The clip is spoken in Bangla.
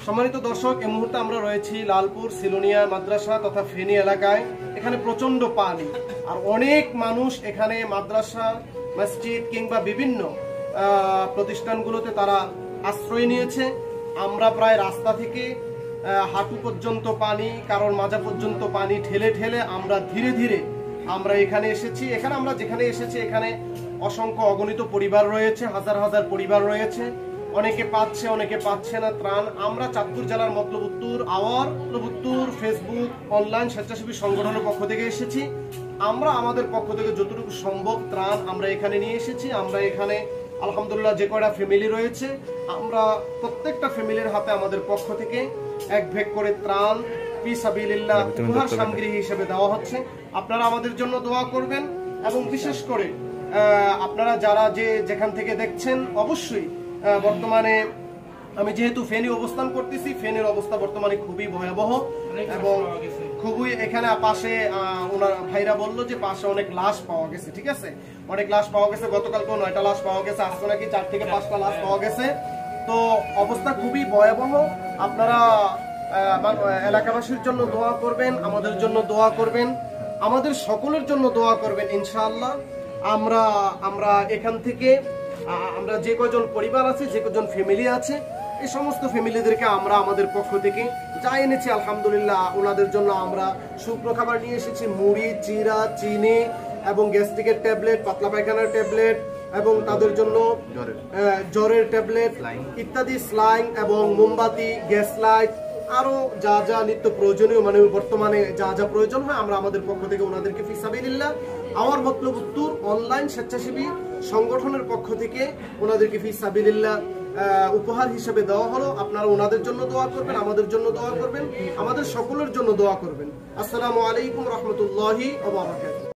সম্মানিত দর্শক, এই মুহূর্তে আমরা রয়েছি লালপুর সিলোনিয়া মাদ্রাসা তথা ফেনী এলাকায়। এখানে প্রচন্ড পানি আর অনেক মানুষ এখানে মাদ্রাসা, মসজিদ কিংবা বিভিন্ন প্রতিষ্ঠানগুলোতে তারা আশ্রয় নিয়েছে। আমরা প্রায় রাস্তা থেকে হাঁটু পর্যন্ত পানি, কারণ মাজা পর্যন্ত পানি ঠেলে ঠেলে আমরা ধীরে ধীরে আমরা এখানে এসেছি। এখানে আমরা যেখানে এসেছি এখানে অসংখ্য অগণিত পরিবার রয়েছে, হাজার হাজার পরিবার রয়েছে। অনেকে পাচ্ছে, অনেকে পাচ্ছে না ত্রাণ। আমরা চাঁদপুর জেলার মতলব উত্তর ফেসবুক অনলাইন স্বেচ্ছাসেবী সংগঠনের পক্ষ থেকে এসেছি। আমরা আমাদের পক্ষ থেকে যতটুকু সম্ভব ত্রাণ আমরা এখানে নিয়ে এসেছি। আমরা এখানে আলহামদুলিল্লাহ যে কয়টা ফ্যামিলি রয়েছে, আমরা প্রত্যেকটা ফ্যামিলির হাতে আমাদের পক্ষ থেকে এক ব্যাগ করে ত্রাণ ফি সাবিলিল্লাহ উপহার সামগ্রী হিসেবে দেওয়া হচ্ছে। আপনারা আমাদের জন্য দোয়া করবেন এবং বিশেষ করে আপনারা যারা যেখান থেকে দেখছেন, অবশ্যই বর্তমানে আমি যেহেতু ফেনী অবস্থান করতেছি, ফেনীর অবস্থা বর্তমানে খুবই ভয়াবহ এবং খুবই এখানে পাশে ওনার ভাইরা বললো যে পাশে অনেক লাশ পাওয়া গেছে। ঠিক আছে, অনেক লাশ পাওয়া গেছে, গতকালকেও 9টা লাশ পাওয়া গেছে, আজকে নাকি 4 থেকে 5টা লাশ পাওয়া গেছে। তো অবস্থা খুবই ভয়াবহ। আপনারা এলাকাবাসীর জন্য দোয়া করবেন, আমাদের জন্য দোয়া করবেন, আমাদের সকলের জন্য দোয়া করবেন। ইনশাআল্লাহ আমরা এখান থেকে আমরা যে কজন পরিবার আছে, যে কজন ফ্যামিলি আছে, এই সমস্ত ফ্যামিলিদেরকে আমরা আমাদের পক্ষ থেকে যা এনেছি আলহামদুলিল্লাহ ওনাদের জন্য আমরা শুকনো খাবার নিয়ে এসেছি। মুড়ি, চিরা, চিনি এবং গ্যাস্ট্রিকের ট্যাবলেট, পাতলা পায়খানার ট্যাবলেট এবং তাদের জন্য জ্বরের ট্যাবলেট ইত্যাদি, স্লাইং এবং মোমবাতি, গ্যাস লাইট, আরো যা যা নিত্য প্রয়োজনীয় মানে বর্তমানে যা যা প্রয়োজন হয় আমরা আমাদের পক্ষ থেকে ওনাদেরকে ফি সাবিলিল্লাহ আমার মতলব উত্তর অনলাইন স্বেচ্ছাসেবী সংগঠনের পক্ষ থেকে ওনাদেরকে ফি সাবিলিল্লাহ উপহার হিসেবে দেওয়া হলো। আপনারা ওনাদের জন্য দোয়া করবেন, আমাদের জন্য দোয়া করবেন, আমাদের সকলের জন্য দোয়া করবেন। আসসালামু আলাইকুম রহমতুল্লাহি ওয়া বারাকাতুহু।